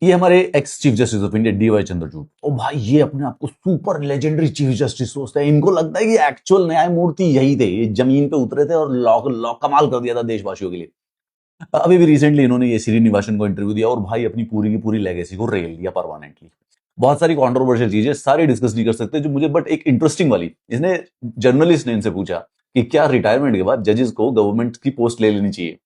ये हमारे ex chief justice of India DY Chandrachud, ओ भाई ये अपने आप को सुपर लेजेंडरी चीफ जस्टिस सोचते हैं। इनको लगता है कि एक्चुअल न्यायमूर्ति यही थे, ये जमीन पे उतरे थे और लॉ लॉ कमाल कर दिया था देशवासियों के लिए। अभी भी रिसेंटली इन्होंने ये श्रीनिवासन को इंटरव्यू दिया और भाई अपनी पूरी की पूरी लेगेसी को रेल दिया परमानेंटली। बहुत सारी कंट्रोवर्शियल चीजें सारी डिस्कस नहीं कर सकते जो मुझे, बट एक इंटरेस्टिंग वाली, इसने जर्नलिस्ट ने इनसे पूछा कि क्या रिटायरमेंट के बाद जजेस को गवर्नमेंट की पोस्ट ले लेनी चाहिए।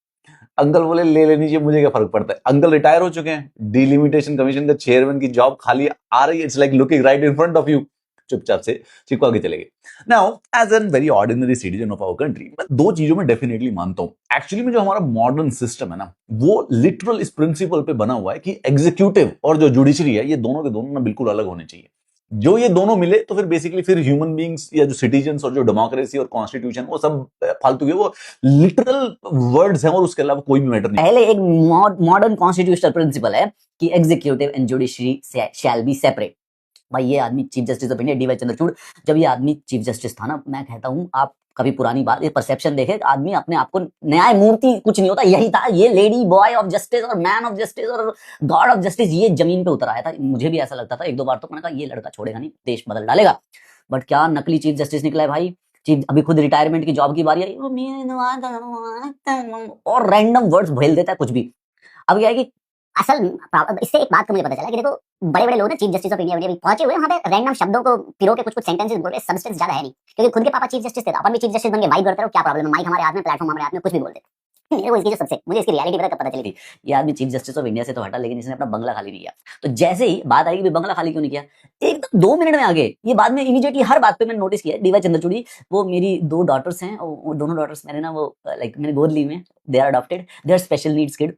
अंकल बोले ले लेनी चाहिए, मुझे क्या फर्क पड़ता है। अंकल रिटायर हो चुके हैं, डिलिमिटेशन कमीशन का चेयरमैन की जॉब खाली आ रही है, it's like looking right in front of you. चुपचाप से चिपका के चले गए। Now as an very ordinary citizen of our country, मैं दो चीजों में डेफिनेटली मानता हूं। एक्चुअली में जो हमारा मॉडर्न सिस्टम है ना, वो लिटरल इस प्रिंसिपल पे बना हुआ है कि एग्जीक्यूटिव और जो जुडिशरी है, ये दोनों के दोनों ना बिल्कुल अलग होने चाहिए। जो ये दोनों मिले तो फिर बेसिकली फिर ह्यूमन बींग्स या जो सिटीजन्स और जो डेमोक्रेसी और कॉन्स्टिट्यूशन, वो सब फालतू के, वो लिटरल वर्ड्स हैं और उसके अलावा कोई भी मैटर नहीं। पहले एक मॉडर्न कॉन्स्टिट्यूशनल प्रिंसिपल है कि executive and judiciary shall be separate. भाई ये आदमी chief justice of India DY Chandrachud, जब ये आदमी चीफ जस्टिस था ना, मैं कहता हूँ आप कभी पुरानी बात, ये परसेप्शन देखे, आदमी अपने आप को न्यायमूर्ति कुछ नहीं होता, यही था, ये लेडी बॉय ऑफ जस्टिस और मैन ऑफ जस्टिस और गॉड ऑफ जस्टिस, ये जमीन पे उतर आया था। मुझे भी ऐसा लगता था एक दो बार, तो मैंने कहा ये लड़का छोड़ेगा नहीं, देश बदल डालेगा। बट क्या नकली चीफ जस्टिस निकला है भाई। चीफ अभी खुद रिटायरमेंट की जॉब की बारी आई और रैंडम वर्ड्स भेल देता है कुछ भी। अब क्या है कि असल इससे एक बात को मुझे पता चला कि देखो, बड़े बड़े लोग ना चीफ जस्टिस ऑफ इंडिया पहुंचे हुए, वहां पे रैंडम शब्दों को पिरो के कुछ कुछ सेंटेंसेस बोल रहे, सब्सटेंस ज्यादा है नहीं, क्योंकि खुद के पापा चीफ जस्टिस थे, अपन भी चीफ जस्टिस बन के वाइब करते रहो, क्या प्रॉब्लम है, माइक हमारे हाथ में, प्लेटफॉर्म हमारे हाथ में, कुछ भी बोल देते। मेरे को इसकी जो सबसे मुझे इसकी रियलिटी पता चली थी, ये आदमी चीफ जस्टिस ऑफ इंडिया से तो हटा, लेकिन इसने अपना बंगला खाली नहीं किया। तो जैसे ही बात आई कि बंगला खाली क्यों नहीं किया, एकदम 2 मिनट में आगे, ये बाद में इमीडिएटली हर बात पे मैंने नोटिस किया, डीवाई चंद्रचूड़ी, वो मेरी 2 डॉटर्स हैं, वो दोनों डॉटर्स मैंने ना, वो लाइक मैंने गोद ली में, they are adopted, they are special needs kid.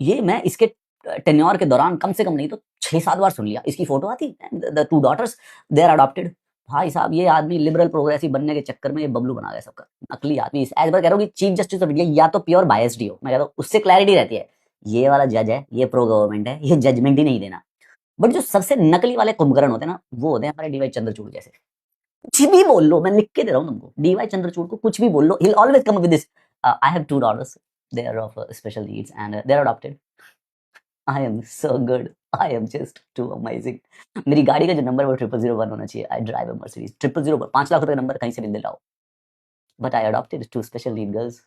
ये मैं इसके टेन्योर के दौरान कम से कम नहीं तो 6-7 बार सुन लिया। इसकी फोटो आती, the 2 daughters they are adopted. भाई साहब, ये आदमी लिबरल प्रोग्रेसिव बनने के चक्कर में ये बबलू बना गया सबका, नकली आदमी। एज बार कह रहा हूँ कि चीफ जस्टिस ऑफ इंडिया या तो प्योर बायस्ड ही हो, मैं कहता हूँ उससे क्लैरिटी रहती है, ये वाला जज है, ये प्रो गवर्नमेंट है, ये जजमेंट ही नहीं देना। बट जो सबसे नकली वाले कुंभकर्ण होते हैं ना, वो होते हैं हमारे डीवाई चंद्रचूड़ जैसे। कुछ भी बोल लो, मैं लिख के दे रहा हूँ तुमको, डीवाई चंद्रचूड़ को कुछ भी बोल लो, he'll always come up with this, I have 2 daughters, they are of special needs and they are adopted. I am so good. I am just too amazing. मेरी गाड़ी का जो नंबर वो 0001 होना चाहिए। I drive a Mercedes 000, 5 lakh रुपए का number कहीं से भी दिलाओ। But I adopted 2 special need girls.